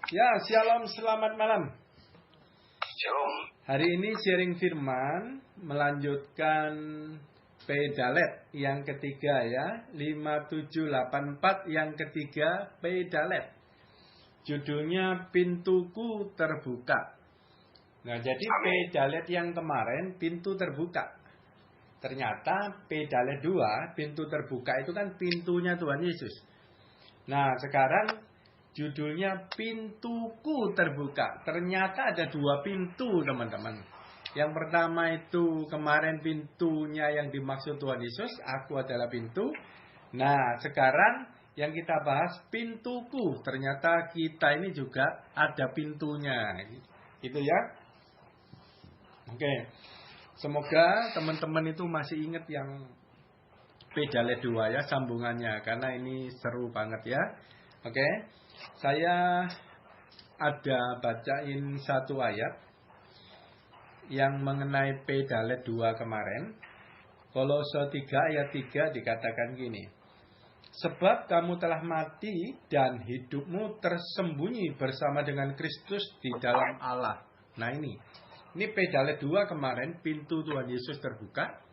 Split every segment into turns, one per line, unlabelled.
Ya, shalom, selamat malam.
Shalom.
Hari ini sharing firman melanjutkan pedalet yang ketiga ya, 5784 yang ketiga pedalet. Judulnya Pintuku Terbuka. Nah, jadi pedalet yang kemarin pintu terbuka. Ternyata pedalet 2, pintu terbuka itu kan pintunya Tuhan Yesus. Nah, sekarang judulnya Pintuku Terbuka. Ternyata ada 2 pintu, teman-teman. Yang pertama itu kemarin pintunya yang dimaksud Tuhan Yesus, aku adalah pintu. Nah, sekarang yang kita bahas pintuku. Ternyata kita ini juga ada pintunya. Gitu ya. Oke. Semoga teman-teman itu masih ingat yang pedalet 2 ya, sambungannya. Karena ini seru banget ya. Oke. Saya ada bacain satu ayat yang mengenai pedalet 2 kemarin. Kolose 3 ayat 3 dikatakan gini. Sebab kamu telah mati dan hidupmu tersembunyi bersama dengan Kristus di dalam Allah. Nah ini pedalet 2 kemarin, pintu Tuhan Yesus terbuka.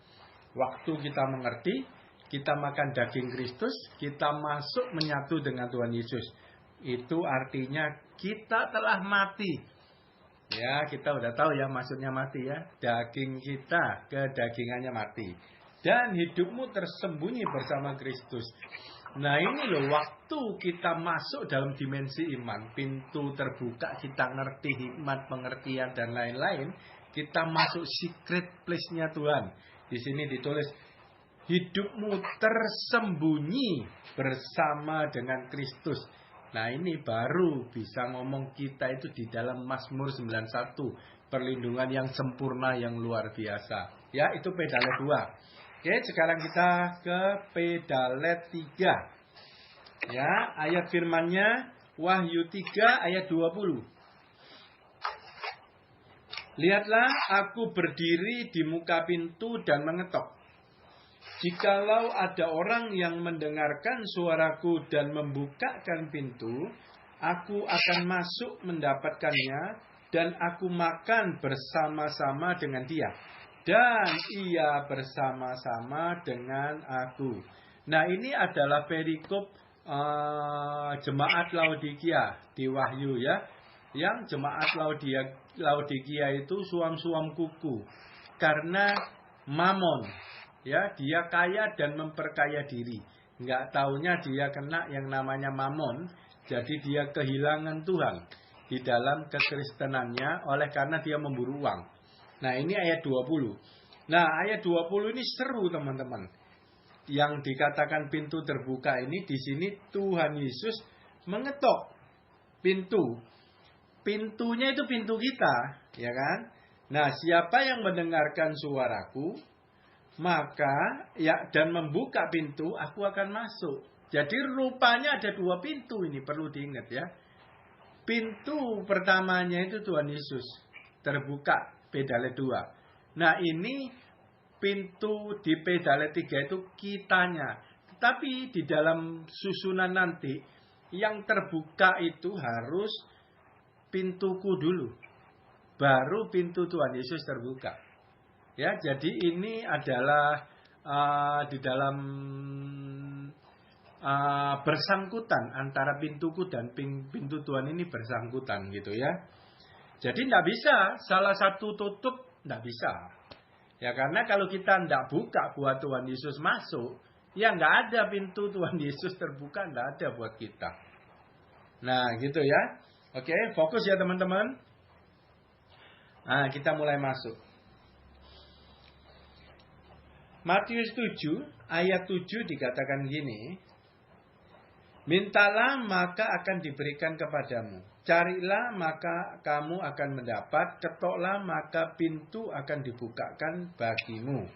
Waktu kita mengerti, kita makan daging Kristus, kita masuk menyatu dengan Tuhan Yesus. Itu artinya kita telah mati. Ya, kita udah tahu ya maksudnya mati ya. Daging kita kedagingannya mati. Dan hidupmu tersembunyi bersama Kristus. Nah ini loh, waktu kita masuk dalam dimensi iman, pintu terbuka, kita ngerti hikmat, pengertian dan lain-lain, kita masuk secret place-nya Tuhan. Di sini ditulis, hidupmu tersembunyi bersama dengan Kristus. Nah ini baru bisa ngomong kita itu di dalam Mazmur 91. Perlindungan yang sempurna, yang luar biasa. Ya, itu pedalet 2. Oke, sekarang kita ke pedalet 3. Ya, ayat firmannya Wahyu 3 ayat 20. Lihatlah, aku berdiri di muka pintu dan mengetok. Jikalau ada orang yang mendengarkan suaraku dan membukakan pintu, aku akan masuk mendapatkannya dan aku makan bersama-sama dengan dia. Dan ia bersama-sama dengan aku. Nah ini adalah perikop jemaat Laodikia di Wahyu ya. Yang jemaat Laodikia itu suam-suam kuku. Karena mamon. Ya, dia kaya dan memperkaya diri. Nggak taunya dia kena yang namanya mamon. Jadi dia kehilangan Tuhan di dalam kekristenannya oleh karena dia memburu uang. Nah ini ayat 20. Nah ayat 20 ini seru teman-teman. Yang dikatakan pintu terbuka ini, di sini Tuhan Yesus mengetok pintu. Pintunya itu pintu kita, ya kan? Nah siapa yang mendengarkan suaraku, maka ya dan membuka pintu, aku akan masuk. Jadi rupanya ada 2 pintu ini, perlu diingat ya. Pintu pertamanya itu Tuhan Yesus terbuka, pedalet 2. Nah ini pintu di pedalet 3 itu kitanya. Tetapi di dalam susunan nanti yang terbuka itu harus pintuku dulu. Baru pintu Tuhan Yesus terbuka. Ya, jadi ini adalah di dalam bersangkutan antara pintuku dan pintu Tuhan ini bersangkutan gitu ya. Jadi tidak bisa salah satu tutup, tidak bisa. Ya karena kalau kita tidak buka buat Tuhan Yesus masuk, ya nggak ada pintu Tuhan Yesus terbuka, tidak ada buat kita. Nah gitu ya. Oke, fokus ya teman-teman. Nah kita mulai masuk. Matius 7 ayat 7 dikatakan gini. Mintalah maka akan diberikan kepadamu. Carilah maka kamu akan mendapat. Ketoklah maka pintu akan dibukakan bagimu.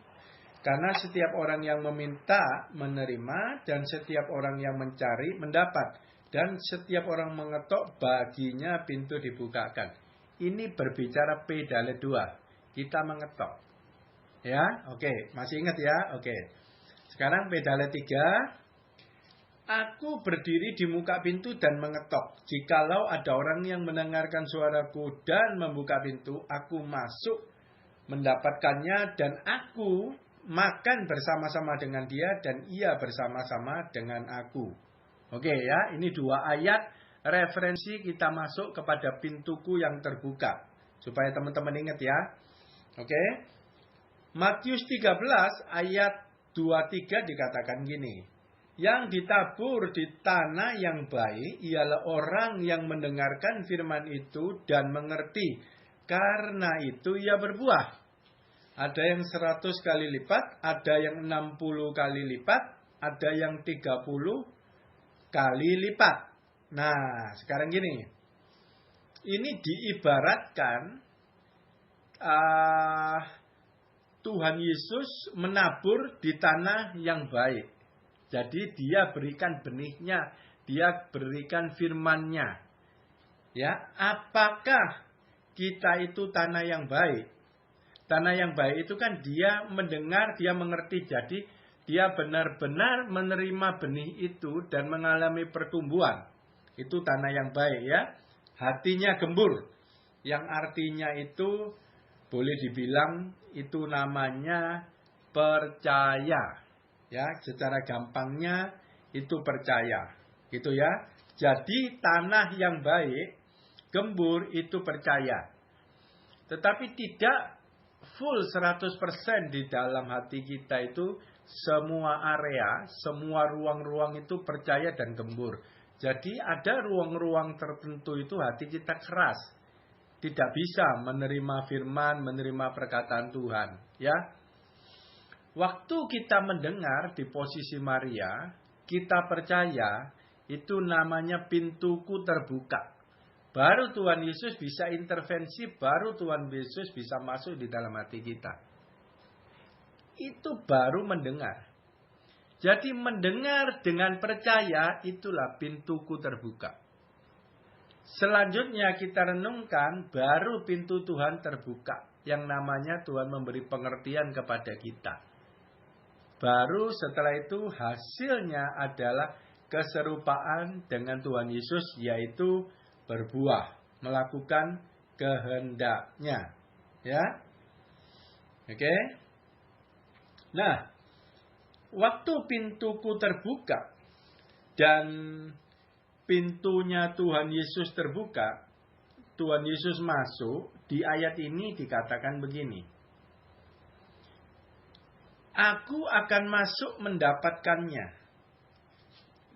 Karena setiap orang yang meminta menerima. Dan setiap orang yang mencari mendapat. Dan setiap orang mengetok baginya pintu dibukakan. Ini berbicara pedalet 2. Kita mengetok. Ya, oke. Masih ingat ya? Oke. Sekarang pedalet 3. Aku berdiri di muka pintu dan mengetok. Jikalau ada orang yang mendengarkan suaraku dan membuka pintu, aku masuk mendapatkannya dan aku makan bersama-sama dengan dia dan ia bersama-sama dengan aku. Oke ya, ini 2 ayat referensi kita masuk kepada pintuku yang terbuka. Supaya teman-teman ingat ya. Oke. Matius 13 ayat 23 dikatakan gini. Yang ditabur di tanah yang baik ialah orang yang mendengarkan firman itu dan mengerti. Karena itu ia berbuah. Ada yang 100 kali lipat, ada yang 60 kali lipat, ada yang 30 kali lipat. Nah, sekarang gini. Ini diibaratkan Tuhan Yesus menabur di tanah yang baik. Jadi dia berikan benihnya, dia berikan firman-Nya. Ya, apakah kita itu tanah yang baik? Tanah yang baik itu kan dia mendengar, dia mengerti. Jadi dia benar-benar menerima benih itu dan mengalami pertumbuhan. Itu tanah yang baik ya. Hatinya gembur. Yang artinya itu boleh dibilang itu namanya percaya. Ya, secara gampangnya itu percaya. Gitu ya. Jadi tanah yang baik, gembur itu percaya. Tetapi tidak full 100% di dalam hati kita itu semua area, semua ruang-ruang itu percaya dan gembur. Jadi ada ruang-ruang tertentu itu hati kita keras. Tidak bisa menerima firman, menerima perkataan Tuhan. Ya. Waktu kita mendengar di posisi Maria, kita percaya itu namanya pintuku terbuka. Baru Tuhan Yesus bisa intervensi, baru Tuhan Yesus bisa masuk di dalam hati kita. Itu baru mendengar. Jadi mendengar dengan percaya itulah pintuku terbuka. Selanjutnya kita renungkan baru pintu Tuhan terbuka. Yang namanya Tuhan memberi pengertian kepada kita. Baru setelah itu hasilnya adalah keserupaan dengan Tuhan Yesus, yaitu berbuah, melakukan kehendaknya. Ya. Oke. Nah, waktu pintuku terbuka dan pintunya Tuhan Yesus terbuka, Tuhan Yesus masuk, di ayat ini dikatakan begini. Aku akan masuk mendapatkannya.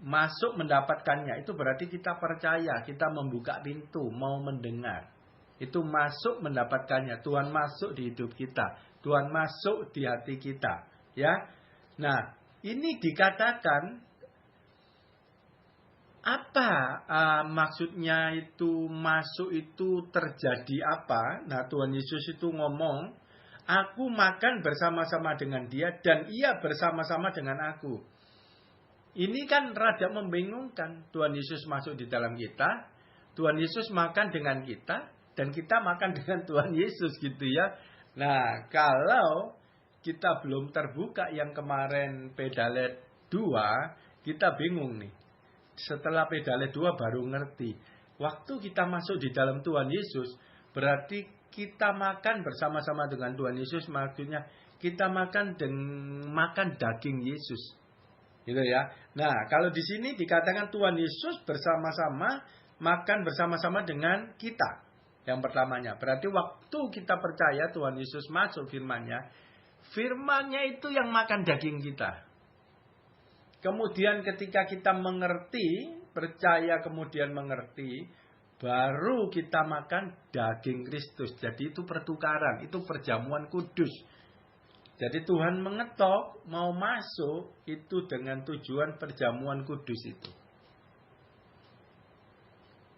Masuk mendapatkannya. Itu berarti kita percaya. Kita membuka pintu. Mau mendengar. Itu masuk mendapatkannya. Tuhan masuk di hidup kita. Tuhan masuk di hati kita. Ya. Nah. Ini dikatakan. Apa maksudnya itu masuk itu terjadi apa? Nah Tuhan Yesus itu ngomong. Aku makan bersama-sama dengan dia dan ia bersama-sama dengan aku. Ini kan rada membingungkan. Tuhan Yesus masuk di dalam kita. Tuhan Yesus makan dengan kita. Dan kita makan dengan Tuhan Yesus gitu ya. Nah kalau kita belum terbuka yang kemarin Pedalet 2. Kita bingung nih. Setelah Pedalet 2 baru ngerti. Waktu kita masuk di dalam Tuhan Yesus. Berarti kita makan bersama-sama dengan Tuhan Yesus, maksudnya kita makan daging Yesus. Gitu ya. Nah, kalau di sini dikatakan Tuhan Yesus bersama-sama makan bersama-sama dengan kita. Yang pertamanya, berarti waktu kita percaya Tuhan Yesus masuk firman-Nya, firman-Nya itu yang makan daging kita. Kemudian ketika kita mengerti, percaya kemudian mengerti, baru kita makan daging Kristus. Jadi itu pertukaran, itu perjamuan kudus. Jadi Tuhan mengetok, mau masuk, itu dengan tujuan perjamuan kudus itu.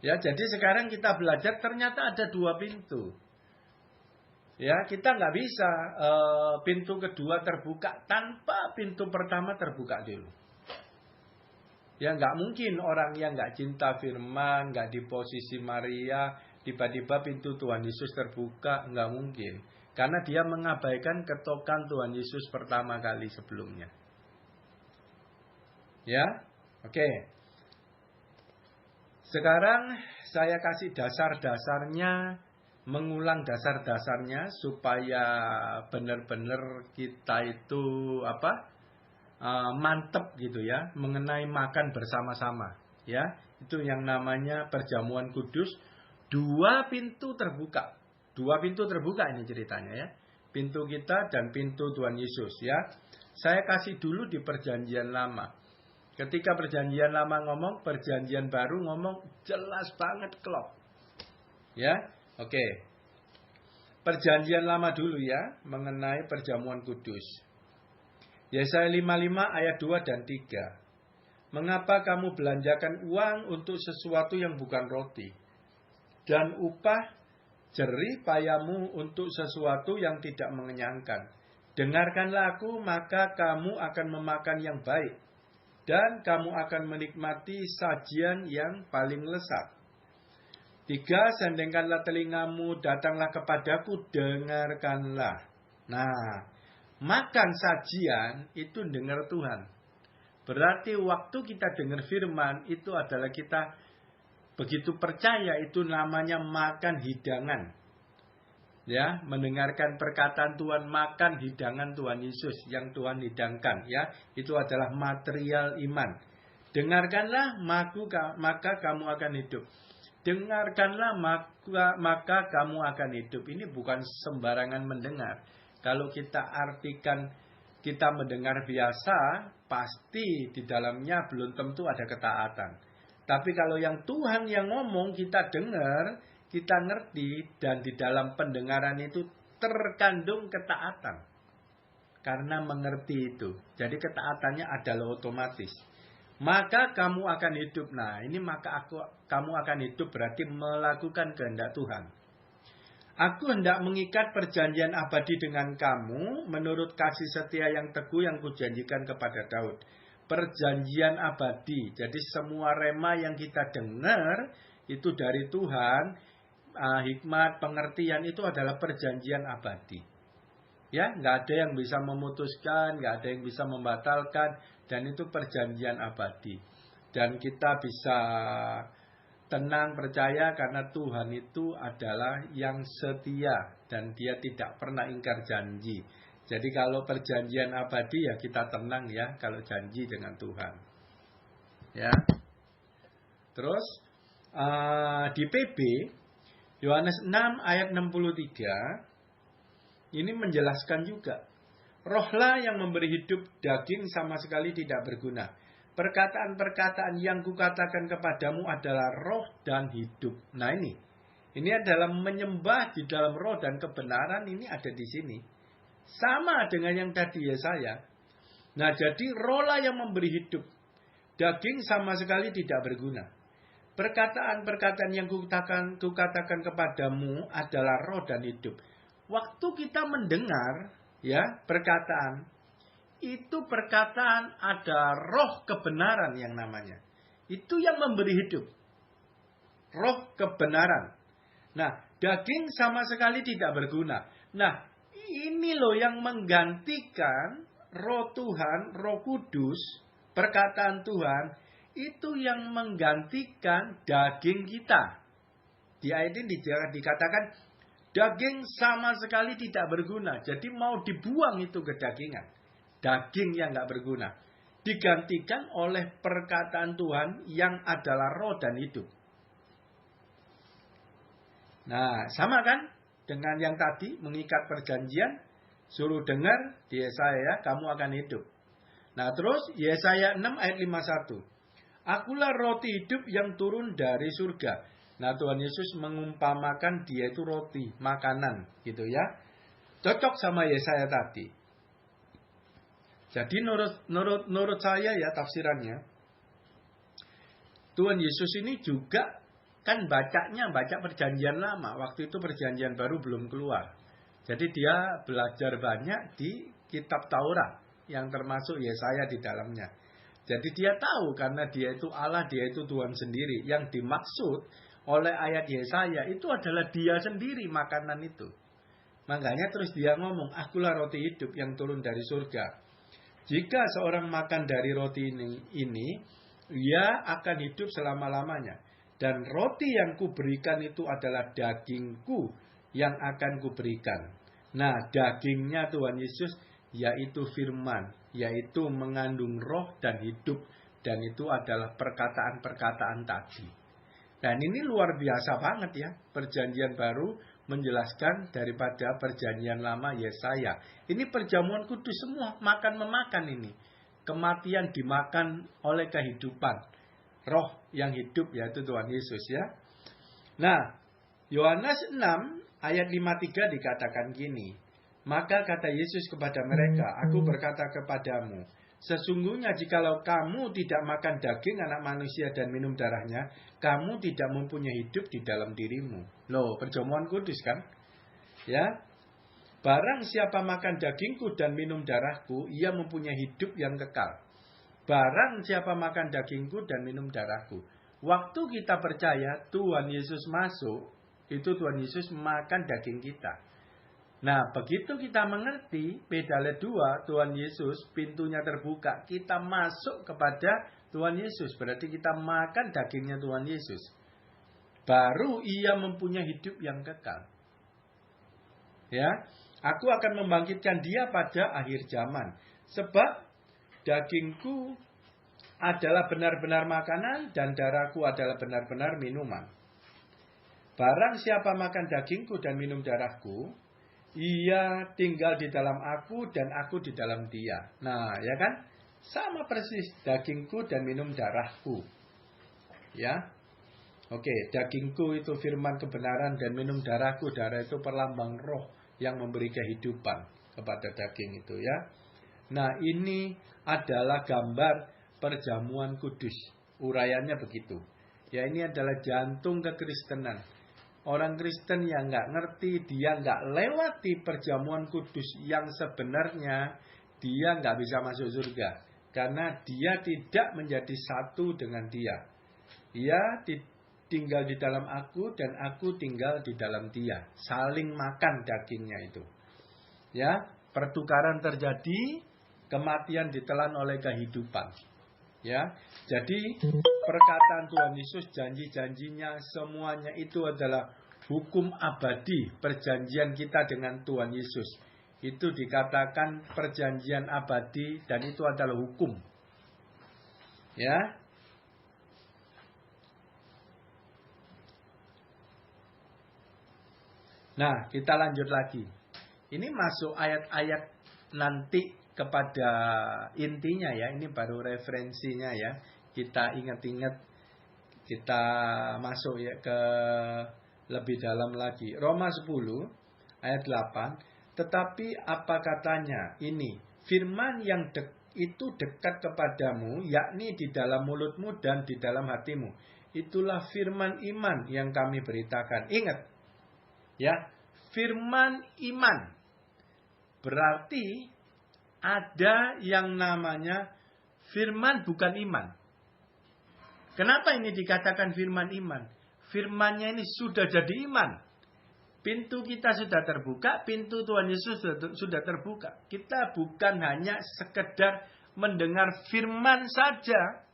Ya, jadi sekarang kita belajar ternyata ada 2 pintu. Ya, kita nggak bisa pintu kedua terbuka tanpa pintu pertama terbuka dulu. Ya nggak mungkin orang yang nggak cinta firman, nggak di posisi Maria, tiba-tiba pintu Tuhan Yesus terbuka, nggak mungkin. Karena dia mengabaikan ketokan Tuhan Yesus pertama kali sebelumnya. Ya, Oke. Sekarang saya kasih dasar-dasarnya, mengulang dasar-dasarnya supaya benar-benar kita itu mantep gitu ya, mengenai makan bersama-sama ya. Itu yang namanya perjamuan kudus. Dua pintu terbuka ini ceritanya ya, pintu kita dan pintu Tuhan Yesus ya. Saya kasih dulu di perjanjian lama. Ketika perjanjian lama ngomong, perjanjian baru ngomong, jelas banget klop ya. Oke, perjanjian lama dulu ya, mengenai perjamuan kudus. Yesaya 55 ayat 2 dan 3. Mengapa kamu belanjakan uang untuk sesuatu yang bukan roti, dan upah jerih payamu untuk sesuatu yang tidak mengenyangkan? Dengarkanlah aku, maka kamu akan memakan yang baik, dan kamu akan menikmati sajian yang paling lezat. 3. Sendengkanlah telingamu, datanglah kepadaku, dengarkanlah. Nah, makan sajian itu dengar Tuhan. Berarti waktu kita dengar firman itu adalah kita begitu percaya, itu namanya makan hidangan. Ya, mendengarkan perkataan Tuhan, makan hidangan Tuhan Yesus yang Tuhan hidangkan ya. Itu adalah material iman. Dengarkanlah maka kamu akan hidup. Dengarkanlah maka kamu akan hidup. Ini bukan sembarangan mendengar. Kalau kita artikan kita mendengar biasa, pasti di dalamnya belum tentu ada ketaatan. Tapi kalau yang Tuhan yang ngomong kita dengar, kita ngerti, dan di dalam pendengaran itu terkandung ketaatan. Karena mengerti itu. Jadi ketaatannya adalah otomatis. Maka kamu akan hidup. Nah, ini kamu akan hidup berarti melakukan kehendak Tuhan. Aku hendak mengikat perjanjian abadi dengan kamu menurut kasih setia yang teguh yang kujanjikan kepada Daud. Perjanjian abadi. Jadi semua rema yang kita dengar itu dari Tuhan, hikmat, pengertian itu adalah perjanjian abadi. Ya, nggak ada yang bisa memutuskan, nggak ada yang bisa membatalkan, dan itu perjanjian abadi. Dan kita bisa tenang percaya karena Tuhan itu adalah yang setia dan Dia tidak pernah ingkar janji. Jadi kalau perjanjian abadi ya kita tenang ya kalau janji dengan Tuhan. Ya. Terus di PB Yohanes 6 ayat 63 ini menjelaskan juga, rohlah yang memberi hidup, daging sama sekali tidak berguna. Perkataan-perkataan yang kukatakan kepadamu adalah roh dan hidup. Nah ini adalah menyembah di dalam roh dan kebenaran, ini ada di sini. Sama dengan yang tadi Yesaya. Nah jadi rohlah yang memberi hidup, daging sama sekali tidak berguna. Perkataan-perkataan yang kukatakan kepadamu adalah roh dan hidup. Waktu kita mendengar ya perkataan, itu perkataan ada roh kebenaran yang namanya. Itu yang memberi hidup. Roh kebenaran. Nah, daging sama sekali tidak berguna. Nah, ini loh yang menggantikan roh Tuhan, roh kudus, perkataan Tuhan, itu yang menggantikan daging kita. Di ayat ini dikatakan, daging sama sekali tidak berguna. Jadi mau dibuang itu kedagingan. Daging yang nggak berguna digantikan oleh perkataan Tuhan yang adalah roh dan hidup. Nah, sama kan dengan yang tadi mengikat perjanjian, suruh dengar di Yesaya, kamu akan hidup. Nah, terus Yesaya 6 ayat 51. Akulah roti hidup yang turun dari surga. Nah, Tuhan Yesus mengumpamakan Dia itu roti, makanan, gitu ya. Cocok sama Yesaya tadi. Jadi menurut saya ya tafsirannya, Tuhan Yesus ini juga kan baca perjanjian lama. Waktu itu perjanjian baru belum keluar. Jadi dia belajar banyak di kitab Taurat yang termasuk Yesaya di dalamnya. Jadi dia tahu karena dia itu Allah, dia itu Tuhan sendiri. Yang dimaksud oleh ayat Yesaya itu adalah Dia sendiri makanan itu. Makanya terus dia ngomong, akulah roti hidup yang turun dari surga. Jika seorang makan dari roti ini ia akan hidup selama-lamanya. Dan roti yang kuberikan itu adalah dagingku yang akan kuberikan. Nah, dagingnya Tuhan Yesus yaitu firman, yaitu mengandung roh dan hidup. Dan itu adalah perkataan-perkataan tadi. Dan ini luar biasa banget ya. Perjanjian baru menjelaskan daripada perjanjian lama Yesaya. Ini perjamuan kudus semua, makan-memakan ini. Kematian dimakan oleh kehidupan. Roh yang hidup yaitu Tuhan Yesus ya. Nah, Yohanes 6 ayat 53 dikatakan gini. Maka kata Yesus kepada mereka, aku berkata kepadamu, sesungguhnya jikalau kamu tidak makan daging anak manusia dan minum darahnya, kamu tidak mempunyai hidup di dalam dirimu. Loh, perjamuan kudus kan? Ya. Barang siapa makan dagingku dan minum darahku, ia mempunyai hidup yang kekal. Barang siapa makan dagingku dan minum darahku. Waktu kita percaya Tuhan Yesus masuk, itu Tuhan Yesus makan daging kita. Nah, begitu kita mengerti Pedalet 2, Tuhan Yesus, pintunya terbuka, kita masuk kepada Tuhan Yesus. Berarti kita makan dagingnya Tuhan Yesus. Baru ia mempunyai hidup yang kekal. Ya, aku akan membangkitkan dia pada akhir zaman. Sebab dagingku adalah benar-benar makanan dan darahku adalah benar-benar minuman. Barang siapa makan dagingku dan minum darahku, ia tinggal di dalam aku dan aku di dalam dia. Nah, ya kan? Sama persis dagingku dan minum darahku. Ya. Oke, dagingku itu firman kebenaran dan minum darahku. Darah itu perlambang roh yang memberi kehidupan kepada daging itu ya. Nah, ini adalah gambar perjamuan kudus. Uraiannya begitu. Ya, ini adalah jantung kekristenan. Orang Kristen yang nggak ngerti, dia nggak lewati perjamuan kudus yang sebenarnya dia nggak bisa masuk surga. Karena dia tidak menjadi satu dengan dia. Ia tinggal di dalam aku dan aku tinggal di dalam dia. Saling makan dagingnya itu. Ya, pertukaran terjadi, kematian ditelan oleh kehidupan. Ya, jadi perkataan Tuhan Yesus, janji-janjinya semuanya itu adalah hukum abadi perjanjian kita dengan Tuhan Yesus. Itu dikatakan perjanjian abadi dan itu adalah hukum. Ya. Nah, kita lanjut lagi. Ini masuk ayat-ayat nanti kepada intinya ya, ini baru referensinya ya. Kita ingat-ingat, kita masuk ya ke lebih dalam lagi. Roma 10 ayat 8. Tetapi apa katanya? Ini firman yang itu dekat kepadamu, yakni di dalam mulutmu dan di dalam hatimu. Itulah firman iman yang kami beritakan. Ingat ya, firman iman berarti ada yang namanya firman bukan iman. Kenapa ini dikatakan firman iman? Firmannya ini sudah jadi iman. Pintu kita sudah terbuka, pintu Tuhan Yesus sudah terbuka. Kita bukan hanya sekedar mendengar firman saja,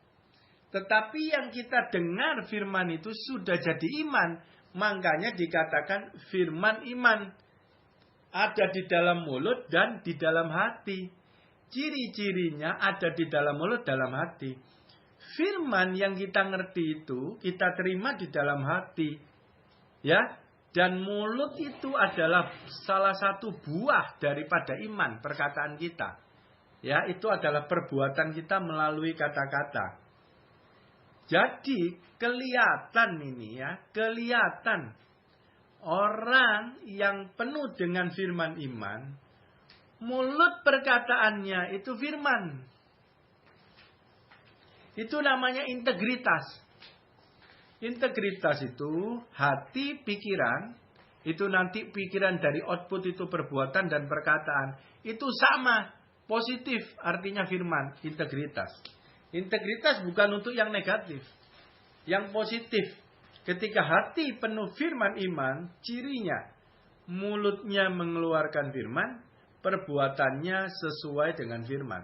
tetapi yang kita dengar firman itu sudah jadi iman. Makanya dikatakan firman iman. Ada di dalam mulut dan di dalam hati. Ciri-cirinya ada di dalam mulut, dalam hati. Firman yang kita ngerti itu, kita terima di dalam hati. Ya, dan mulut itu adalah salah satu buah daripada iman, perkataan kita. Ya, itu adalah perbuatan kita melalui kata-kata. Jadi, kelihatan ini ya, kelihatan orang yang penuh dengan firman iman, mulut perkataannya itu firman. Itu namanya integritas. Integritas itu hati, pikiran. Itu nanti pikiran dari output itu perbuatan dan perkataan. Itu sama, positif artinya firman, integritas. Integritas bukan untuk yang negatif. Yang positif. Ketika hati penuh firman iman, cirinya mulutnya mengeluarkan firman, perbuatannya sesuai dengan firman.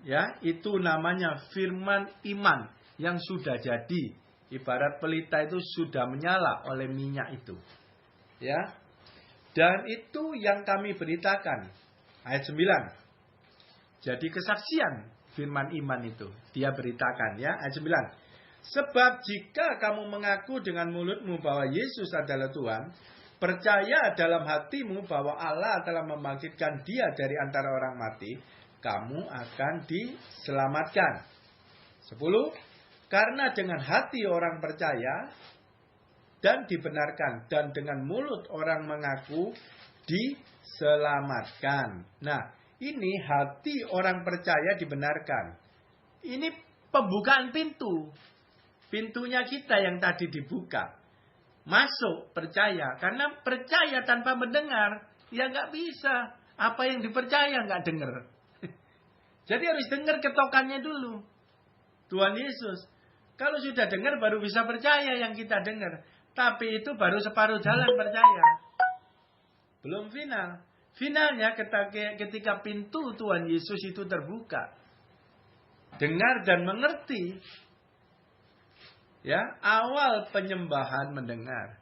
Ya, itu namanya firman iman yang sudah jadi. Ibarat pelita itu sudah menyala oleh minyak itu. Ya. Dan itu yang kami beritakan. Ayat 9. Jadi kesaksian firman iman itu. Dia beritakan ya. Ayat 9. Sebab jika kamu mengaku dengan mulutmu bahwa Yesus adalah Tuhan, percaya dalam hatimu bahwa Allah telah membangkitkan dia dari antara orang mati, kamu akan diselamatkan. 10. Karena dengan hati orang percaya dan dibenarkan, dan dengan mulut orang mengaku diselamatkan. Nah, ini hati orang percaya dibenarkan. Ini pembukaan pintu. Pintunya kita yang tadi dibuka. Masuk, percaya. Karena percaya tanpa mendengar, ya nggak bisa. Apa yang dipercaya nggak dengar. Jadi harus dengar ketokannya dulu. Tuhan Yesus. Kalau sudah dengar baru bisa percaya yang kita dengar. Tapi itu baru separuh jalan percaya. Belum final. Finalnya ketika pintu Tuhan Yesus itu terbuka. Dengar dan mengerti. Ya, awal penyembahan mendengar,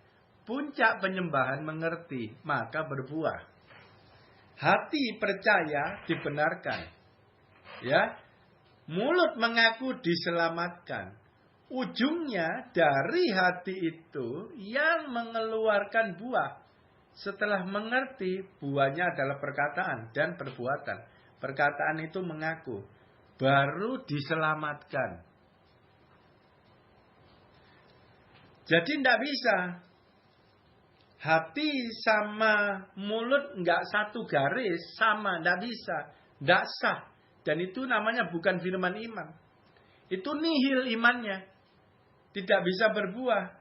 puncak penyembahan mengerti, maka berbuah. Hati percaya dibenarkan. Ya. Mulut mengaku diselamatkan. Ujungnya dari hati itu yang mengeluarkan buah. Setelah mengerti, buahnya adalah perkataan dan perbuatan. Perkataan itu mengaku, baru diselamatkan. Jadi tidak bisa. Hati sama mulut nggak satu garis, sama, tidak bisa. Tidak sah. Dan itu namanya bukan firman iman. Itu nihil imannya. Tidak bisa berbuah.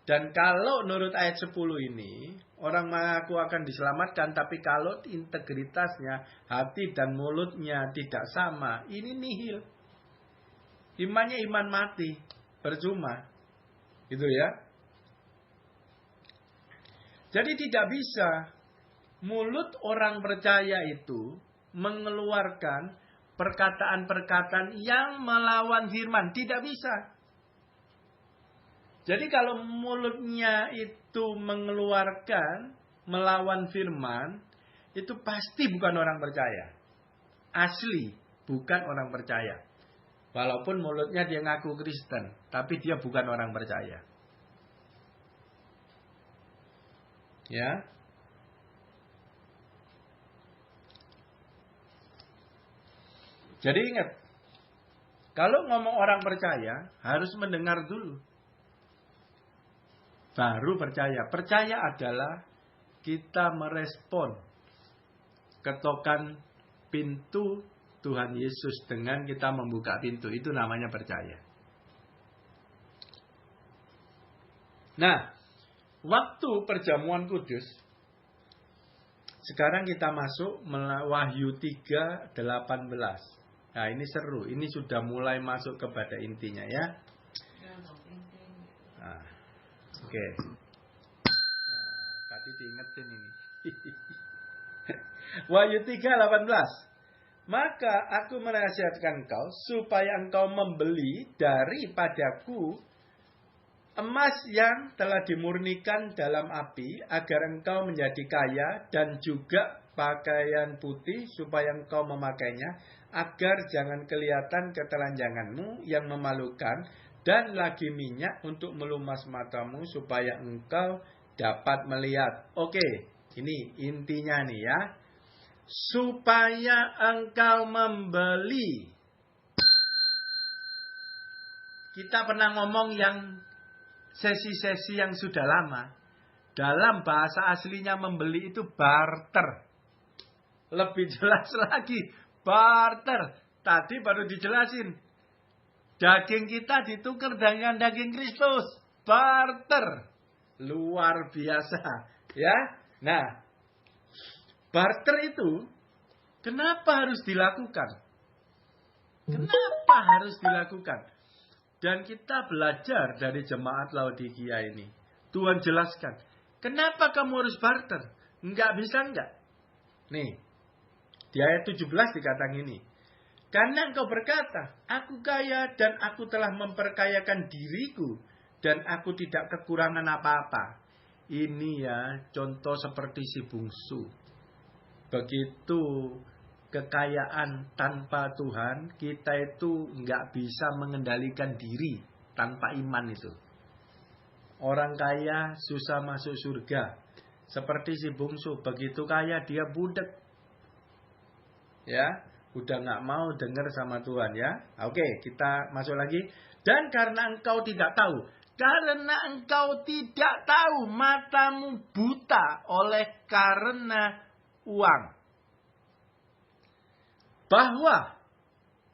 Dan kalau menurut ayat 10 ini, orang mengaku akan diselamatkan, tapi kalau integritasnya, hati dan mulutnya tidak sama, ini nihil. Imannya iman mati, percuma. Itu ya. Jadi tidak bisa mulut orang percaya itu mengeluarkan perkataan-perkataan yang melawan firman. Tidak bisa. Jadi kalau mulutnya itu mengeluarkan melawan firman, itu pasti bukan orang percaya. Asli, bukan orang percaya. Walaupun mulutnya dia ngaku Kristen, tapi dia bukan orang percaya. Ya. Jadi ingat, kalau ngomong orang percaya, harus mendengar dulu. Baru percaya. Percaya adalah kita merespon ketokan pintu Tuhan Yesus dengan kita membuka pintu. Itu namanya percaya. Nah, waktu perjamuan kudus, sekarang kita masuk Wahyu 3:18. Nah, ini seru. Ini sudah mulai masuk kepada intinya ya. Nah, oke. Nah, tadi diingetin ini. Wahyu 3:18. Maka aku menasihatkan engkau supaya engkau membeli daripadaku emas yang telah dimurnikan dalam api, agar engkau menjadi kaya, dan juga pakaian putih supaya engkau memakainya, agar jangan kelihatan ketelanjanganmu yang memalukan, dan lagi minyak untuk melumas matamu supaya engkau dapat melihat. Oke, ini intinya nih ya. Supaya engkau membeli. Kita pernah ngomong yang sesi-sesi yang sudah lama. Dalam bahasa aslinya membeli itu barter. Lebih jelas lagi, barter. Tadi baru dijelasin. Daging kita ditukar dengan daging Kristus. Barter. Luar biasa. Ya. Nah, barter itu kenapa harus dilakukan? Kenapa harus dilakukan? Dan kita belajar dari jemaat Laodikia ini. Tuhan jelaskan, kenapa kamu harus barter? Enggak bisa enggak? Nih, di ayat 17 dikatakan ini. Karena engkau berkata, aku kaya dan aku telah memperkayakan diriku dan aku tidak kekurangan apa-apa. Ini ya contoh seperti si bungsu. Begitu kekayaan tanpa Tuhan, kita itu nggak bisa mengendalikan diri tanpa iman itu. Orang kaya susah masuk surga. Seperti si bungsu, begitu kaya dia budek. Ya, udah nggak mau dengar sama Tuhan ya. Oke, kita masuk lagi. Dan karena engkau tidak tahu, matamu buta oleh karena uang. Bahwa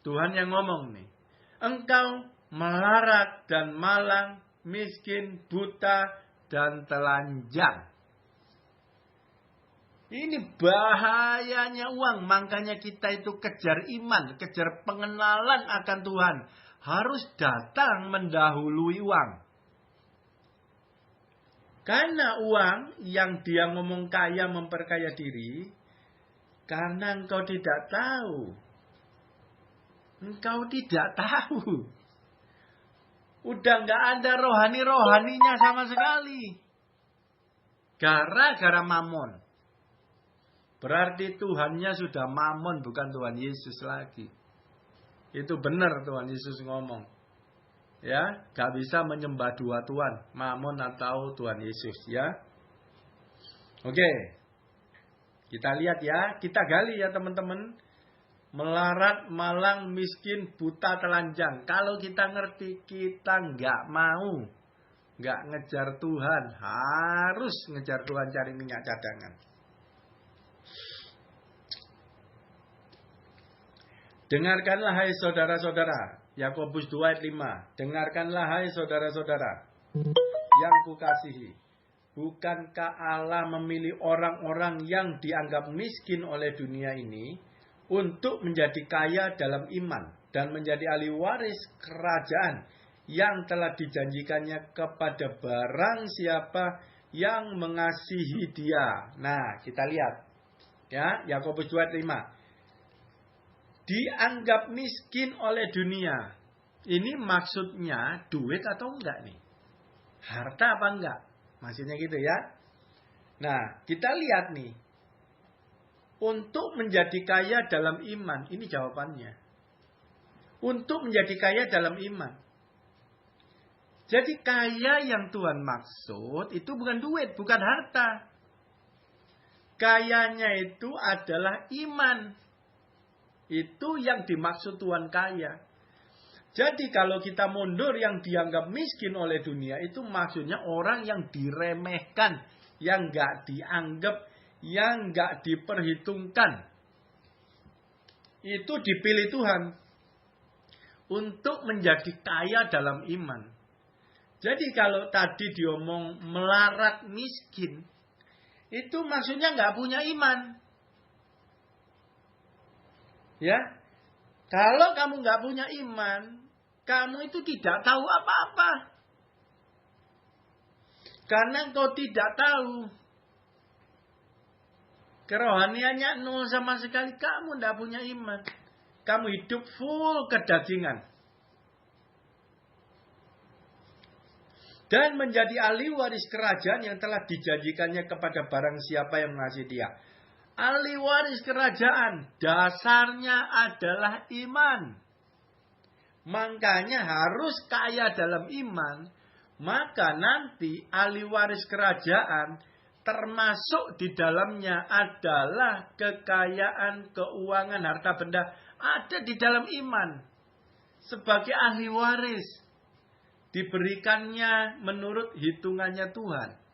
Tuhan yang ngomong nih, engkau melarat dan malang, miskin, buta, dan telanjang. Ini bahayanya uang. Makanya kita itu kejar iman, kejar pengenalan akan Tuhan. Harus datang mendahului uang. Karena uang yang dia ngomong kaya memperkaya diri, karena engkau tidak tahu. Engkau tidak tahu. Udah gak ada rohani-rohaninya sama sekali. Gara-gara mamon. Berarti Tuhannya sudah mamon, bukan Tuhan Yesus lagi. Itu benar Tuhan Yesus ngomong. Ya, gak bisa menyembah dua Tuhan, mamon atau Tuhan Yesus ya. Oke. Kita lihat ya, kita gali ya teman-teman. Melarat, malang, miskin, buta, telanjang. Kalau kita ngerti, kita nggak mau. Nggak ngejar Tuhan. Harus ngejar Tuhan, cari minyak cadangan. Dengarkanlah hai saudara-saudara. Yakobus 2 ayat 5. Dengarkanlah hai saudara-saudara yang kukasihi. Bukankah Allah memilih orang-orang yang dianggap miskin oleh dunia ini untuk menjadi kaya dalam iman dan menjadi ahli waris kerajaan yang telah dijanjikannya kepada barang siapa yang mengasihi Dia. Nah, kita lihat ya, Yakobus 2 ayat 5. Dianggap miskin oleh dunia. Ini maksudnya duit atau enggak nih? Harta apa enggak? Maksudnya gitu ya. Nah, kita lihat nih. Untuk menjadi kaya dalam iman. Ini jawabannya. Untuk menjadi kaya dalam iman. Jadi kaya yang Tuhan maksud itu bukan duit, bukan harta. Kayanya itu adalah iman. Itu yang dimaksud Tuhan kaya. Jadi kalau kita mundur yang dianggap miskin oleh dunia, itu maksudnya orang yang diremehkan, yang gak dianggap, yang gak diperhitungkan. Itu dipilih Tuhan untuk menjadi kaya dalam iman. Jadi kalau tadi diomong melarat miskin, itu maksudnya gak punya iman. Ya, kalau kamu nggak punya iman, kamu itu tidak tahu apa-apa. Karena engkau tidak tahu. Kerohaniannya nol sama sekali, kamu tidak punya iman. Kamu hidup full kedagingan. Dan menjadi ahli waris kerajaan yang telah dijanjikannya kepada barang siapa yang mengasihi Dia. Ahli waris kerajaan dasarnya adalah iman. Makanya harus kaya dalam iman. Maka nanti ahli waris kerajaan termasuk di dalamnya adalah kekayaan, keuangan, harta benda ada di dalam iman. Sebagai ahli waris diberikannya menurut hitungannya Tuhan.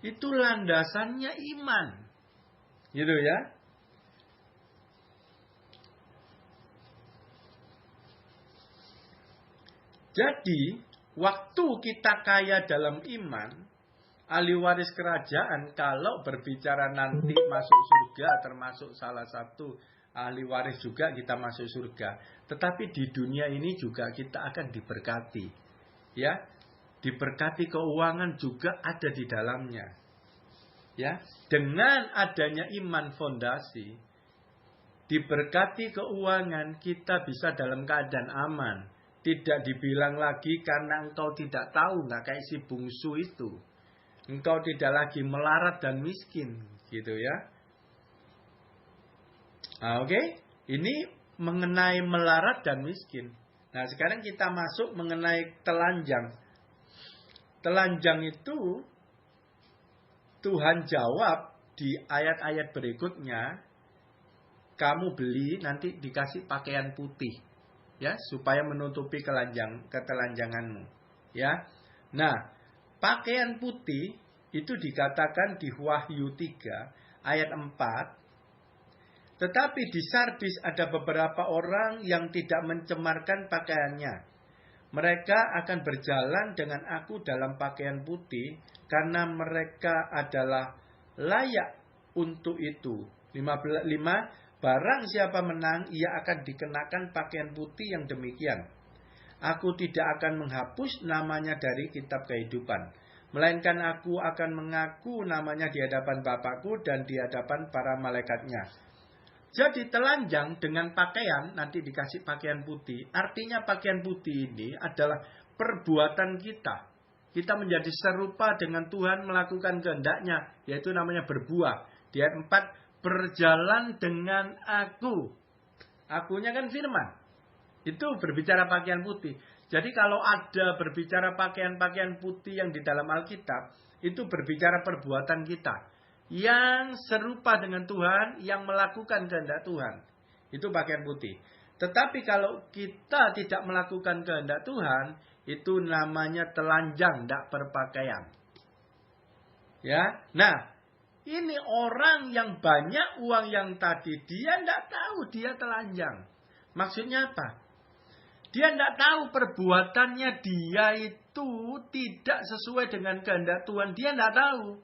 Itu landasannya iman. Gitu ya. Jadi, waktu kita kaya dalam iman, ahli waris kerajaan, kalau berbicara nanti masuk surga, termasuk salah satu ahli waris juga kita masuk surga. Tetapi di dunia ini juga kita akan diberkati. Ya. Diberkati keuangan juga ada di dalamnya. Ya, dengan adanya iman fondasi, diberkati keuangan, kita bisa dalam keadaan aman. Tidak dibilang lagi karena engkau tidak tahu, nggak kayak si bungsu itu. Engkau tidak lagi melarat dan miskin, gitu ya. Nah, oke. Ini mengenai melarat dan miskin. Nah, sekarang kita masuk mengenai telanjang. Telanjang itu Tuhan jawab di ayat-ayat berikutnya, kamu beli nanti dikasih pakaian putih, ya, supaya menutupi ketelanjanganmu, ya. Nah, pakaian putih itu dikatakan di Wahyu 3 ayat 4. Tetapi di Sardis ada beberapa orang yang tidak mencemarkan pakaiannya. Mereka akan berjalan dengan aku dalam pakaian putih karena mereka adalah layak untuk itu. 5. Barang siapa menang, ia akan dikenakan pakaian putih yang demikian. Aku tidak akan menghapus namanya dari kitab kehidupan, melainkan aku akan mengaku namanya di hadapan Bapakku dan di hadapan para malaikatnya. Jadi telanjang dengan pakaian, nanti dikasih pakaian putih. Artinya pakaian putih ini adalah perbuatan kita. Kita menjadi serupa dengan Tuhan melakukan kehendak-Nya, yaitu namanya berbuah. Di ayat 4, berjalan dengan aku. Akunya kan firman. Itu berbicara pakaian putih. Jadi kalau ada berbicara pakaian-pakaian putih yang di dalam Alkitab, itu berbicara perbuatan kita. Yang serupa dengan Tuhan, yang melakukan kehendak Tuhan. Itu pakaian putih. Tetapi kalau kita tidak melakukan kehendak Tuhan, itu namanya telanjang, tidak berpakaian. Ya, nah, ini orang yang banyak uang yang tadi, dia tidak tahu dia telanjang. Maksudnya apa? Dia tidak tahu perbuatannya dia itu tidak sesuai dengan kehendak Tuhan. Dia tidak tahu.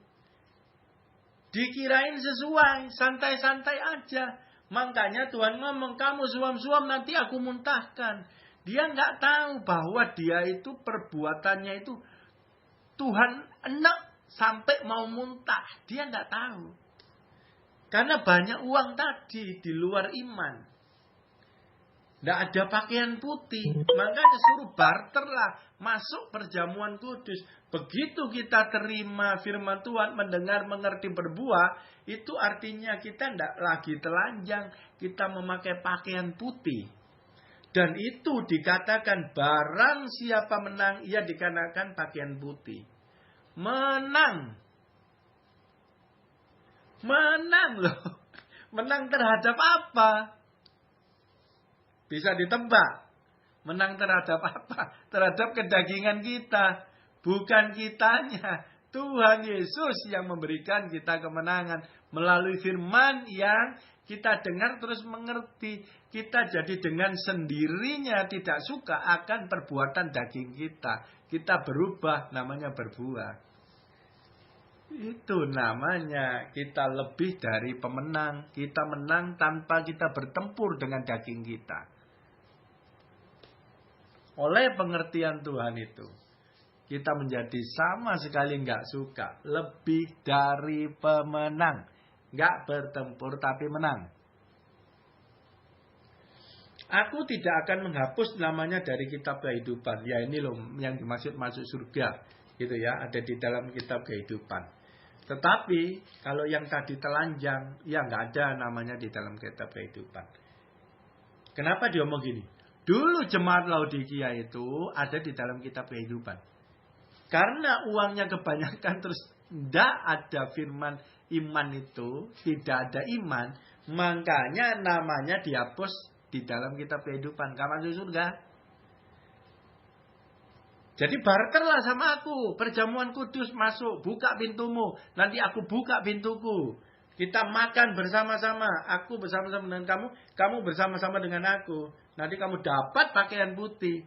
Dikirain sesuai, santai-santai aja. Makanya Tuhan ngomong, kamu suam-suam nanti aku muntahkan. Dia tidak tahu bahwa dia itu perbuatannya itu Tuhan enak. Sampai mau muntah. Dia tidak tahu. Karena banyak uang tadi di luar iman. Tidak ada pakaian putih. Makanya suruh barterlah. Masuk perjamuan kudus. Begitu kita terima firman Tuhan. Mendengar, mengerti, berbuah. Itu artinya kita tidak lagi telanjang. Kita memakai pakaian putih. Dan itu dikatakan barang siapa menang. Ia dikenakan pakaian putih. Menang loh. Menang terhadap apa? Bisa ditebak. Menang terhadap apa? Terhadap kedagingan kita. Bukan kitanya. Tuhan Yesus yang memberikan kita kemenangan. Melalui firman yang kita dengar terus mengerti. Kita jadi dengan sendirinya tidak suka akan perbuatan daging kita. Kita berubah, namanya berbuah. Itu namanya kita lebih dari pemenang. Kita menang tanpa kita bertempur dengan daging kita. Oleh pengertian Tuhan itu, kita menjadi sama sekali nggak suka. Lebih dari pemenang. Nggak bertempur tapi menang. Aku tidak akan menghapus namanya dari kitab kehidupan. Ya ini loh yang dimaksud masuk surga. Gitu ya, ada di dalam kitab kehidupan. Tetapi kalau yang tadi telanjang, ya nggak ada namanya di dalam kitab kehidupan. Kenapa dia ngomong gini? Dulu jemaat Laodikia itu ada di dalam kitab kehidupan. Karena uangnya kebanyakan terus tidak ada firman iman itu, tidak ada iman, makanya namanya dihapus di dalam kitab kehidupan. Kapan masuk surga? Jadi barterlah sama aku. Perjamuan kudus masuk. Buka pintumu. Nanti aku buka pintuku. Kita makan bersama-sama. Aku bersama-sama dengan kamu. Kamu bersama-sama dengan aku. Nanti kamu dapat pakaian putih.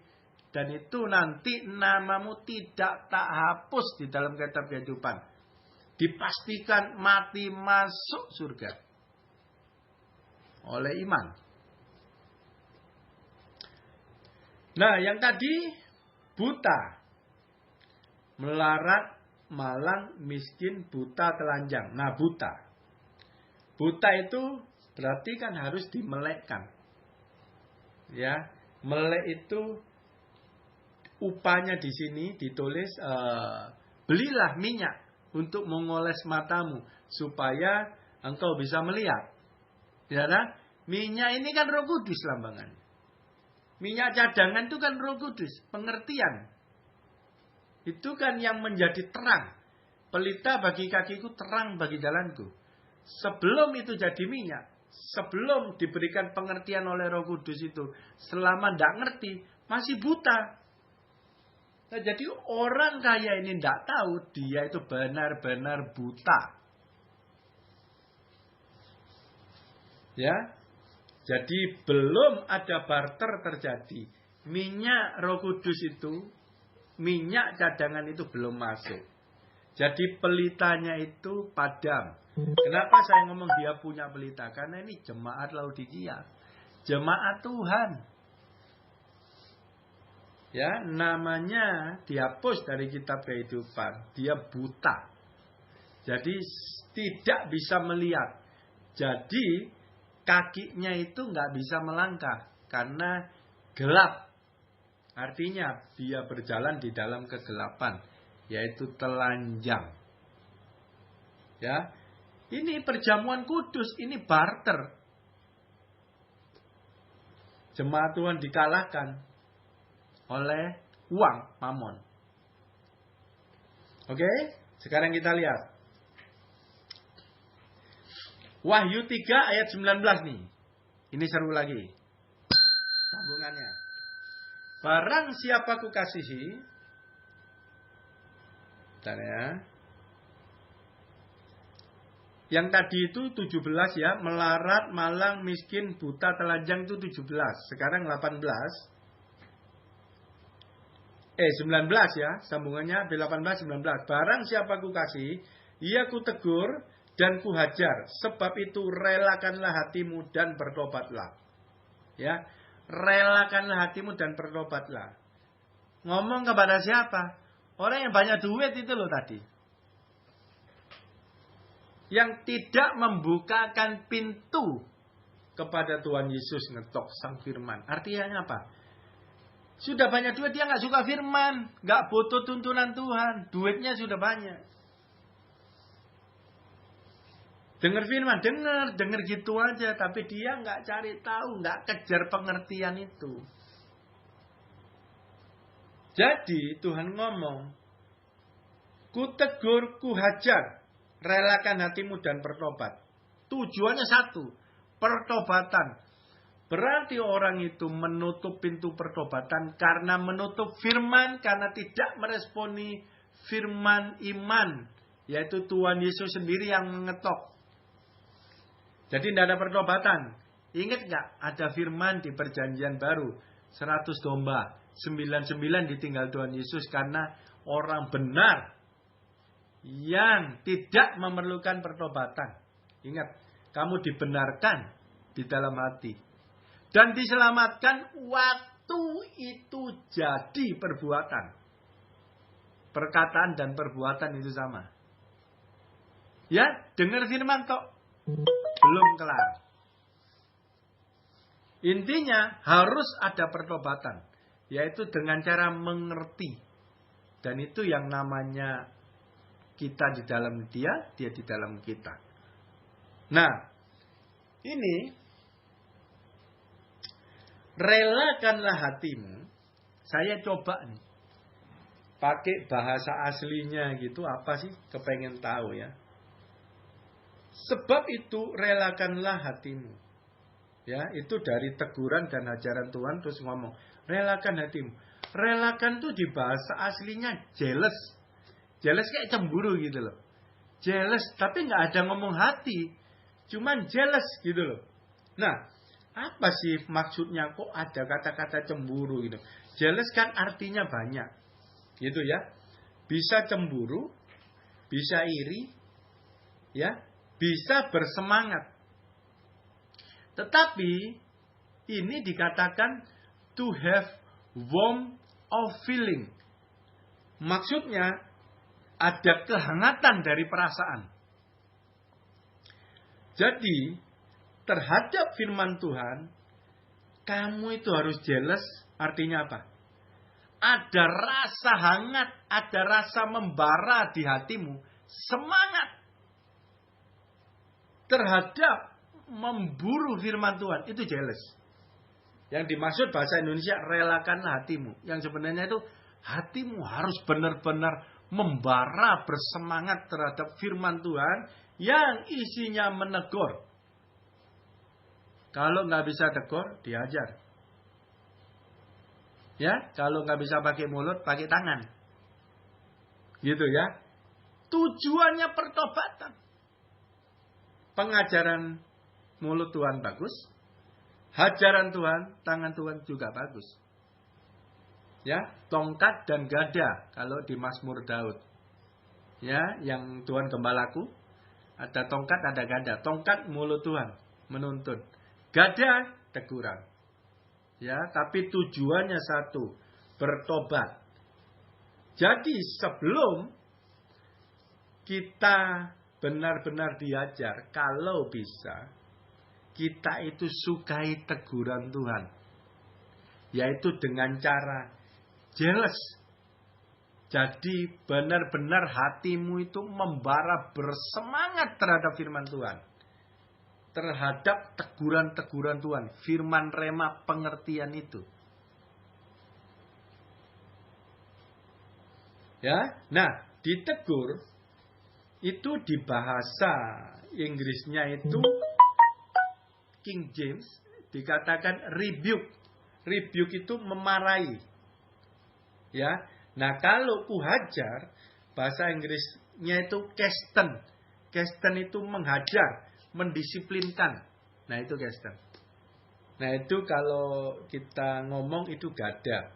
Dan itu nanti namamu tidak tak hapus di dalam kitab kehidupan. Dipastikan mati masuk surga. Oleh iman. Nah yang tadi buta, melarat, malang, miskin, buta, telanjang. Nah buta. Buta itu Berarti kan harus dimelekkan. Ya, melek itu upahnya di sini ditulis belilah minyak untuk mengoles matamu supaya engkau bisa melihat. Ya kan? Minyak ini kan Roh Kudus lambangan. Minyak cadangan itu kan Roh Kudus, pengertian. Itu kan yang menjadi terang. Pelita bagi kakiku, terang bagi jalanku. Sebelum itu jadi minyak, sebelum diberikan pengertian oleh Roh Kudus itu, selama tidak ngerti, masih buta. Nah, jadi orang kaya ini tidak tahu, dia itu benar-benar buta. Ya, jadi belum ada barter terjadi. Minyak Roh Kudus itu, minyak cadangan itu belum masuk. Jadi pelitanya itu padam. Kenapa saya ngomong dia punya pelita? Karena ini jemaat Laodikia. Jemaat Tuhan. Ya, namanya dihapus dari kitab kehidupan. Dia buta. Jadi tidak bisa melihat. Jadi kakinya itu nggak bisa melangkah. Karena gelap. Artinya dia berjalan di dalam kegelapan. Yaitu telanjang. Ya, ini perjamuan kudus, ini barter. Jemaat Tuhan dikalahkan oleh uang, mamon. Oke, sekarang kita lihat. Wahyu 3 ayat 19 nih. Ini seru lagi. Sambungannya. Barang siapa kukasihi, bentar ya. Yang tadi itu 17 ya, melarat, malang, miskin, buta, telanjang itu 17. Sekarang 18. 19 ya, sambungannya B18 19. Barang siapa kukasihi, ia kutegur dan kuhajar, sebab itu relakanlah hatimu dan bertobatlah. Ya, relakanlah hatimu dan bertobatlah. Ngomong kepada siapa? Orang yang banyak duit itu loh tadi. Yang tidak membukakan pintu kepada Tuhan Yesus ngetok sang firman. Artinya apa? Sudah banyak duit, dia nggak suka firman. Nggak butuh tuntunan Tuhan. Duitnya sudah banyak. Dengar firman, dengar gitu aja. Tapi dia nggak cari tahu, nggak kejar pengertian itu. Jadi Tuhan ngomong, ku tegur, ku hajar, relakan hatimu dan bertobat. Tujuannya satu, pertobatan. Berarti orang itu menutup pintu pertobatan karena menutup firman, karena tidak meresponi firman iman, yaitu Tuhan Yesus sendiri yang mengetok. Jadi tidak ada pertobatan. Ingat nggak? Ada firman di perjanjian baru, 100 domba, 99 ditinggal Tuhan Yesus karena orang benar yang tidak memerlukan pertobatan. Ingat, kamu dibenarkan di dalam hati. Dan diselamatkan waktu itu jadi perbuatan. Perkataan dan perbuatan itu sama. Ya, dengar firman kok. Belum kelar. Intinya harus ada pertobatan. Yaitu dengan cara mengerti. Dan itu yang namanya kita di dalam dia di dalam kita. Nah, ini relakanlah hatimu. Saya coba nih. Pakai bahasa aslinya gitu, apa sih? Kepengen tahu ya. Sebab itu relakanlah hatimu. Ya, itu dari teguran dan ajaran Tuhan terus ngomong, relakan hatimu. Relakan tuh di bahasa aslinya jealous. Jealous kayak cemburu gitu loh. Jealous, tapi nggak ada ngomong hati. Cuman jealous gitu loh. Nah, apa sih maksudnya kok ada kata-kata cemburu gitu? Jealous kan artinya banyak. Gitu ya. Bisa cemburu, bisa iri, ya, bisa bersemangat. Tetapi ini dikatakan to have warmth of feeling. Maksudnya ada kehangatan dari perasaan. Jadi terhadap firman Tuhan, kamu itu harus jealous. Artinya apa? Ada rasa hangat, ada rasa membara di hatimu, semangat terhadap memburu firman Tuhan, itu jealous. Yang dimaksud bahasa Indonesia, relakanlah hatimu. Yang sebenarnya itu hatimu harus benar-benar membara, bersemangat terhadap firman Tuhan yang isinya menegur. Kalau nggak bisa tegur, diajar. Ya, kalau nggak bisa pakai mulut, pakai tangan. Gitu ya. Tujuannya pertobatan. Pengajaran mulut Tuhan bagus. Hajaran Tuhan, tangan Tuhan juga bagus. Ya, tongkat dan gada kalau di Mazmur Daud. Ya, yang Tuhan gembalaku, ada tongkat, ada gada. Tongkat mulut Tuhan menuntun. Gada teguran. Ya, tapi tujuannya satu, bertobat. Jadi sebelum kita benar-benar diajar, kalau bisa, kita itu sukai teguran Tuhan. Yaitu dengan cara jealous. Jadi benar-benar hatimu itu membara bersemangat terhadap firman Tuhan. Terhadap teguran-teguran Tuhan. Firman rema pengertian itu. Ya, nah ditegur itu di bahasa Inggrisnya itu King James dikatakan rebuke. Rebuke itu memarahi. Ya, nah kalau kuhajar bahasa Inggrisnya itu chasten. Chasten itu menghajar, mendisiplinkan. Nah itu chasten. Nah itu kalau kita ngomong itu gada.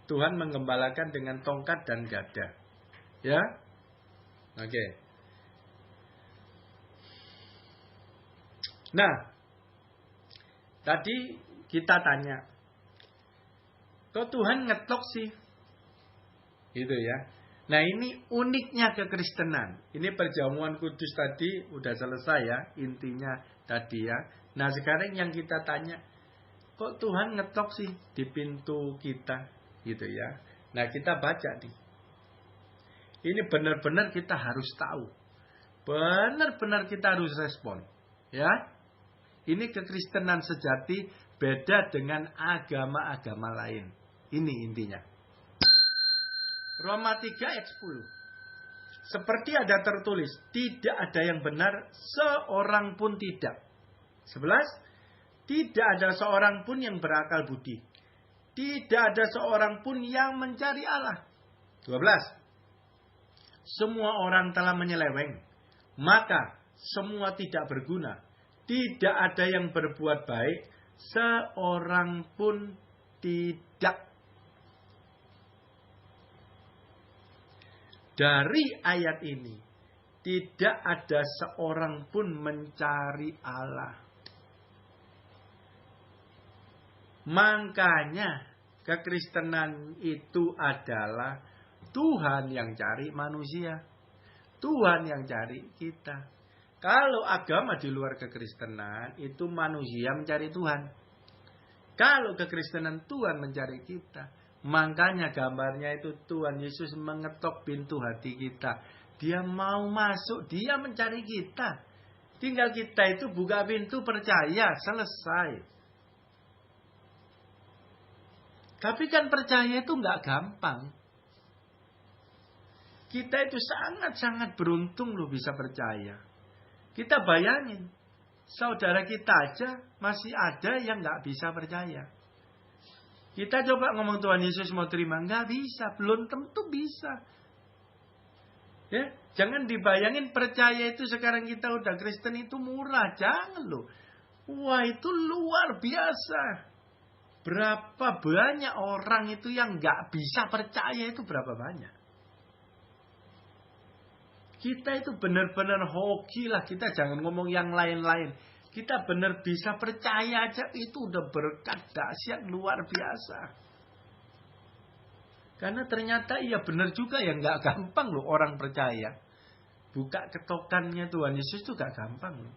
Tuhan menggembalakan dengan tongkat dan gada. Ya. Oke. Nah, tadi kita tanya, kok Tuhan ngetok sih? Gitu ya. Nah ini uniknya kekristenan. Ini perjamuan kudus tadi udah selesai ya. Intinya tadi ya. Nah sekarang yang kita tanya, kok Tuhan ngetok sih di pintu kita? Gitu ya. Nah kita baca nih. Ini benar-benar kita harus tahu. Benar-benar kita harus respon. Ya. Ini kekristenan sejati beda dengan agama-agama lain. Ini intinya. Roma 3 ayat 10. Seperti ada tertulis, tidak ada yang benar, seorang pun tidak. 11. Tidak ada seorang pun yang berakal budi. Tidak ada seorang pun yang mencari Allah. 12. Semua orang telah menyeleweng, maka semua tidak berguna. Tidak ada yang berbuat baik, seorang pun tidak. Dari ayat ini, tidak ada seorang pun mencari Allah. Makanya kekristenan itu adalah Tuhan yang cari manusia. Tuhan yang cari kita. Kalau agama di luar kekristenan, itu manusia mencari Tuhan. Kalau kekristenan, Tuhan mencari kita. Makanya gambarnya itu Tuhan Yesus mengetok pintu hati kita. Dia mau masuk, dia mencari kita. Tinggal kita itu buka pintu, percaya, selesai. Tapi kan percaya itu nggak gampang. Kita itu sangat-sangat beruntung loh bisa percaya. Kita bayangin, saudara kita aja masih ada yang nggak bisa percaya. Kita coba ngomong Tuhan Yesus mau terima. Nggak bisa. Belum tentu bisa. Ya, jangan dibayangin percaya itu sekarang kita udah Kristen itu murah. Jangan loh. Wah itu luar biasa. Berapa banyak orang itu yang nggak bisa percaya itu berapa banyak. Kita itu benar-benar hoki lah. Kita jangan ngomong yang lain-lain. Kita benar bisa percaya aja itu udah berkat dahsyat luar biasa. Karena ternyata iya benar juga ya nggak gampang loh orang percaya. Buka ketokannya Tuhan Yesus itu nggak gampang loh.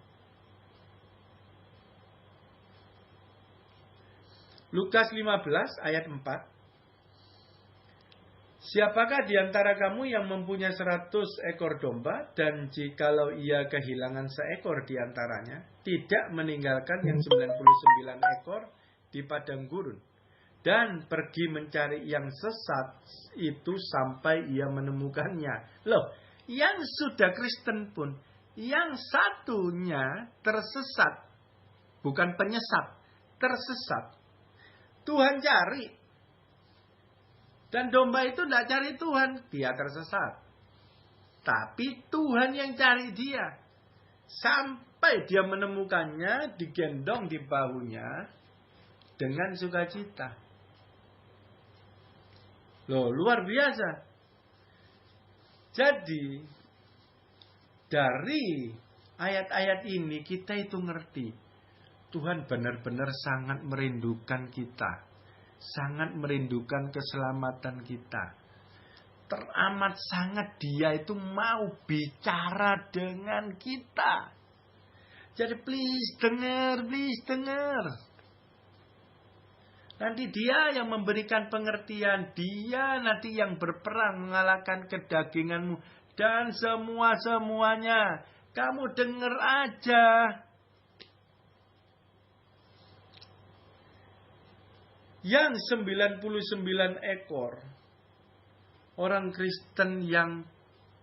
Lukas 15 ayat 4. Siapakah di antara kamu yang mempunyai 100 ekor domba, dan jikalau ia kehilangan seekor di antaranya, tidak meninggalkan yang 99 ekor di padang gurun, dan pergi mencari yang sesat itu sampai ia menemukannya. Loh, yang sudah Kristen pun, yang satunya tersesat, bukan penyesat, tersesat. Tuhan cari. Dan domba itu tidak cari Tuhan, dia tersesat. Tapi Tuhan yang cari dia. Sampai dia menemukannya, digendong di bahunya dengan sukacita. Loh, luar biasa. Jadi, dari ayat-ayat ini kita itu ngerti. Tuhan benar-benar sangat merindukan kita. Sangat merindukan keselamatan kita. Teramat sangat dia itu mau bicara dengan kita. Jadi please dengar. Nanti dia yang memberikan pengertian. Dia nanti yang berperang mengalahkan kedaginganmu. Dan semuanya. Kamu dengar aja. Yang 99 ekor. Orang Kristen yang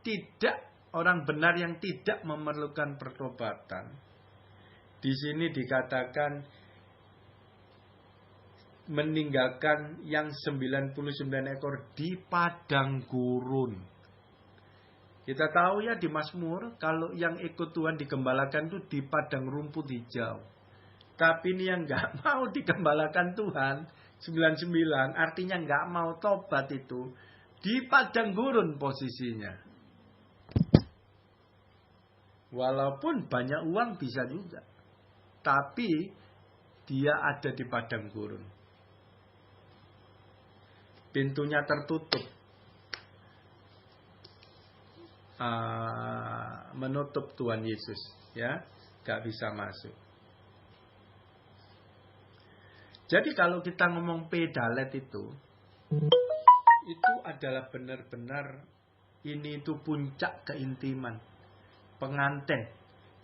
tidak, orang benar yang tidak memerlukan pertobatan. Di sini dikatakan meninggalkan yang 99 ekor di padang gurun. Kita tahu ya di Mazmur, kalau yang ikut Tuhan digembalakan itu di padang rumput hijau. Tapi ini yang gak mau digembalakan Tuhan, 99 artinya gak mau tobat itu, di padang gurun posisinya. Walaupun banyak uang bisa juga, tapi dia ada di padang gurun. Pintunya tertutup. Menutup Tuhan Yesus, ya, gak bisa masuk. Jadi kalau kita ngomong pedalet itu adalah benar-benar ini itu puncak keintiman, pengantin.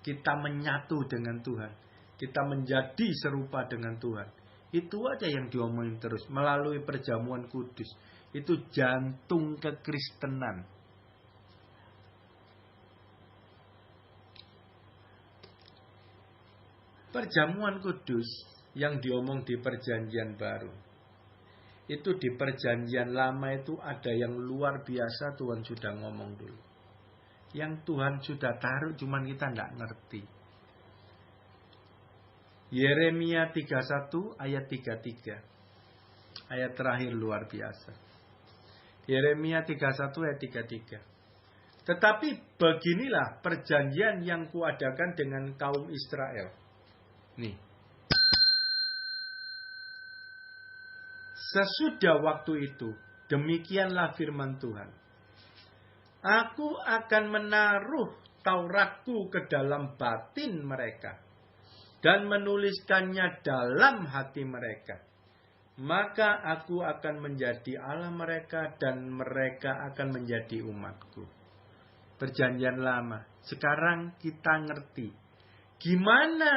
Kita menyatu dengan Tuhan, kita menjadi serupa dengan Tuhan. Itu aja yang diomongin terus melalui perjamuan kudus. Itu jantung kekristenan. Perjamuan kudus yang diomong di perjanjian baru. Itu di perjanjian lama itu ada yang luar biasa Tuhan sudah ngomong dulu. Yang Tuhan sudah taruh cuman kita tidak ngerti. Yeremia 31 ayat 33. Ayat terakhir luar biasa. Yeremia 31 ayat 33. Tetapi beginilah perjanjian yang kuadakan dengan kaum Israel. Nih. Sesudah waktu itu, demikianlah firman Tuhan. Aku akan menaruh Tauratku ke dalam batin mereka dan menuliskannya dalam hati mereka. Maka aku akan menjadi Allah mereka dan mereka akan menjadi umatku. Perjanjian lama. Sekarang kita ngerti. Gimana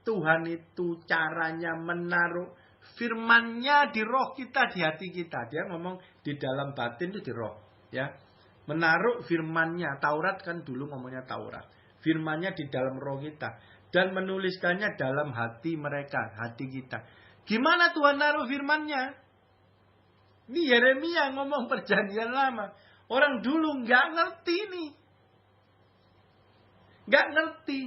Tuhan itu caranya menaruh firman-Nya di roh kita, di hati kita. Dia ngomong di dalam batin itu di roh. Ya. Menaruh firman-Nya. Taurat kan dulu ngomongnya Taurat. Firman-Nya di dalam roh kita. Dan menuliskannya dalam hati mereka, hati kita. Gimana Tuhan naruh firman-Nya? Ini Yeremia ngomong perjanjian lama. Orang dulu nggak ngerti nih. Nggak ngerti.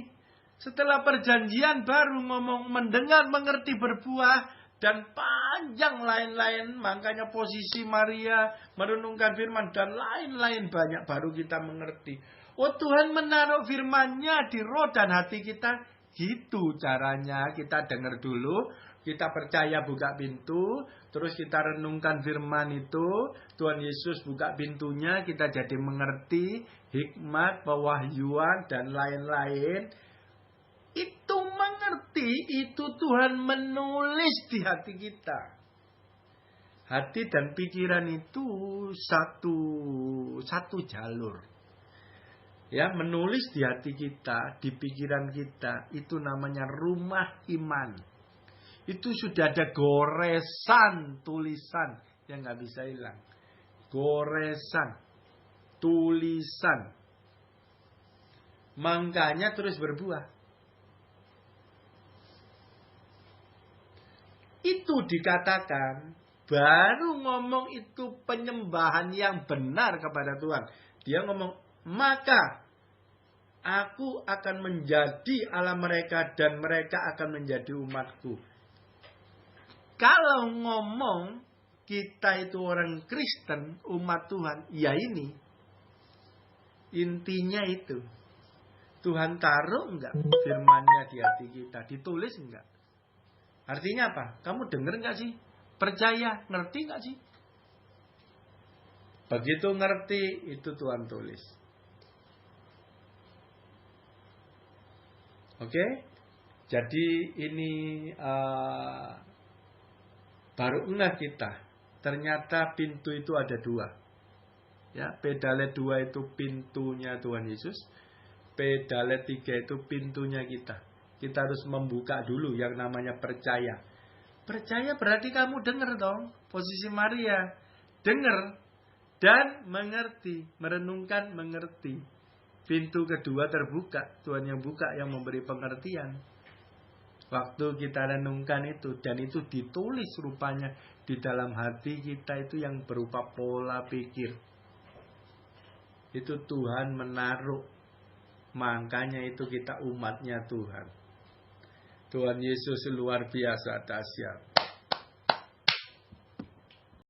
Setelah perjanjian baru ngomong mendengar, mengerti, berbuah, dan panjang lain-lain. Makanya posisi Maria merenungkan firman dan lain-lain banyak baru kita mengerti. Oh, Tuhan menaruh firman-Nya di roh dan hati kita. Gitu caranya. Kita dengar dulu, kita percaya buka pintu, terus kita renungkan firman itu. Tuhan Yesus buka pintunya, kita jadi mengerti hikmat, pewahyuan, dan lain-lain. Itu mengerti. ngerti itu Tuhan menulis di hati kita. Hati dan pikiran itu satu jalur. Ya, menulis di hati kita, di pikiran kita, itu namanya rumah iman. Itu sudah ada goresan tulisan yang nggak bisa hilang. Goresan tulisan. Makanya terus berbuah. Itu dikatakan baru ngomong itu penyembahan yang benar kepada Tuhan. Dia ngomong, maka aku akan menjadi Allah mereka dan mereka akan menjadi umatku. Kalau ngomong kita itu orang Kristen, umat Tuhan, ya ini. Intinya itu. Tuhan taruh enggak firman-Nya di hati kita? Ditulis enggak? Artinya apa? Kamu dengar enggak sih? Percaya? Ngerti enggak sih? Begitu ngerti, itu Tuhan tulis. Oke? Jadi ini baru enggak kita. Ternyata pintu itu ada dua. Ya, pedalet 2 itu pintunya Tuhan Yesus. Pedalet 3 itu pintunya kita. Kita harus membuka dulu yang namanya percaya. Percaya berarti kamu dengar dong. Posisi Maria. Dengar. Dan mengerti. Merenungkan, mengerti. Pintu kedua terbuka. Tuhan yang buka, yang memberi pengertian. Waktu kita renungkan itu. Dan itu ditulis rupanya di dalam hati kita itu yang berupa pola pikir. Itu Tuhan menaruh. Makanya itu kita umatnya Tuhan. Tuhan Yesus luar biasa dahsyat.